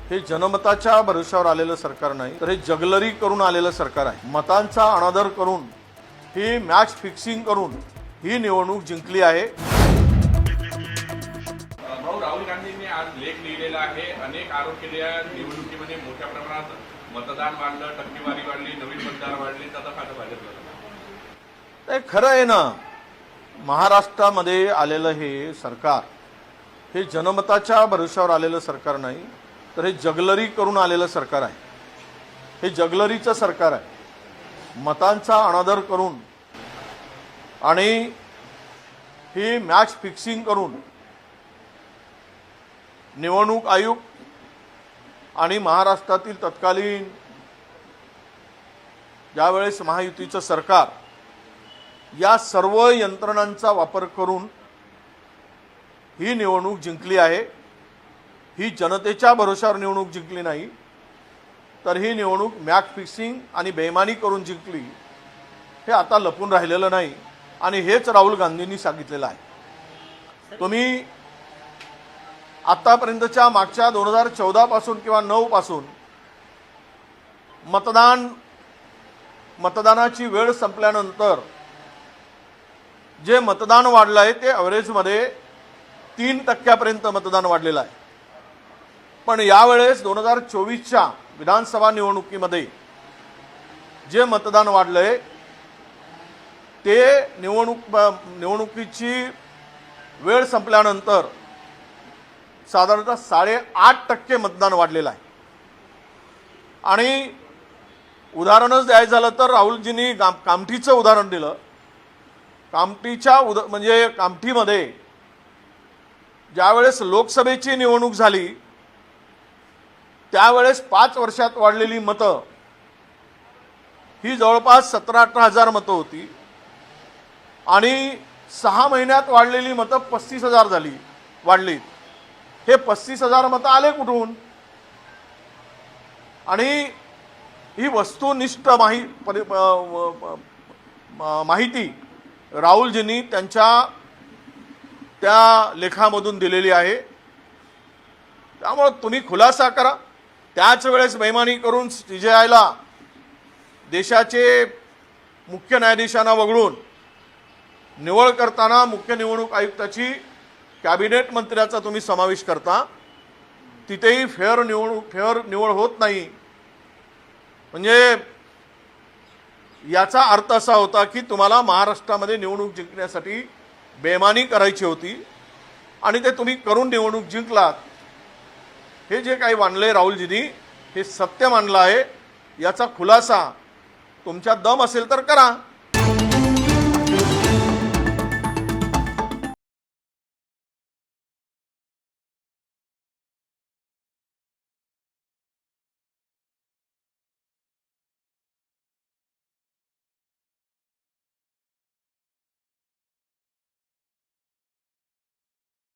हे जनमताच्या भरोशावर आलेलं सरकार नाही, तर हे जगलरी करून आलेलं सरकार आहे। मतांचा अनादर करून ही मॅच फिक्सिंग करून ही निवडणूक जिंकली आहे। भाऊ, राहुल गांधींनी आज लेख लिहिलेला आहे। अनेक आरोप केले आहेत। निवडणुकीमध्ये मोठ्या प्रमाणात मतदान वाढलं, टक्केवारी वाढली, नवीन मतदार वाढले, त्याचा फायदा भाजपला। ते खरं आहे ना, महाराष्ट्रामध्ये आलेलं हे सरकार हे जनमताच्या भरोशावर आलेलं सरकार नाही, तर हे जगलरी करून आलेलं सरकार आहे। हे जगलरीचं सरकार आहे। मतांचा अनादर करून आणि ही मॅच फिक्सिंग करून निवडणूक आयोग आणि महाराष्ट्रातील तत्कालीन ज्यावेळेस महायुतीचं सरकार या सर्व यंत्रणांचा वापर करून ही निवडणूक जिंकली आहे। ही जनतेच्या भरोशावर निवडणूक जिंकली नाही, तर ही निवडणूक मॅच फिक्सिंग आणि बेईमानी करून जिंकली। हे आता लपून राहिलेलं नाही आणि हेच राहुल गांधींनी सांगितलेलं आहे। तुम्ही आतापर्यंतच्या मागच्या 2014 पासून किंवा 9 पासून मतदानाची वेळ संपल्यानंतर जे मतदान वाढलं आहे ते एव्हरेजमध्ये 3% मतदान वाढलेलं आहे। पण यावेळेस 2024च्या विधानसभा निवडणुकीमध्ये जे मतदान वाढलंय ते निवडणुकीची वेळ संपल्यानंतर साधारणतः 8.5% मतदान वाढलेलं आहे। आणि उदाहरणच द्यायचं झालं तर राहुलजींनी कामठीचं उदाहरण दिलं। म्हणजे कामठीमध्ये ज्यावेळेस लोकसभेची निवडणूक झाली त्यावेळेस 5 वर्षात वाढलेली मतं ही जवळपास 17-18 हजार मतं होती आणि 6 महिन्यात वाढलेली मतं 35,000 वाढली। हे 35,000 मतं आले कुठून? आणि ही वस्तुनिष्ठ माहिती राहुलजींनी त्यांच्या त्या लेखामधून दिलेली आहे। त्यामुळे तुम्ही खुलासा करा। त्याच वेळेस बेईमानी करून CJIला देशाचे मुख्य न्यायाधीशांना वगळून निवड करताना मुख्य निवडणूक आयुक्ताची कॅबिनेट मंत्र्याचा तुम्ही समावेश करता, तिथेही फेअर निवड होत नाही। म्हणजे याचा अर्थ असा होता की तुम्हाला महाराष्ट्रामध्ये निवडणूक जिंकण्यासाठी बेईमानी करायची होती आणि ते तुम्ही करून निवडणूक जिंकलात। हे जे काही मांडले राहुलजींनी हे सत्य मानलं आहे। याचा खुलासा तुमच्या दम असेल तर करा।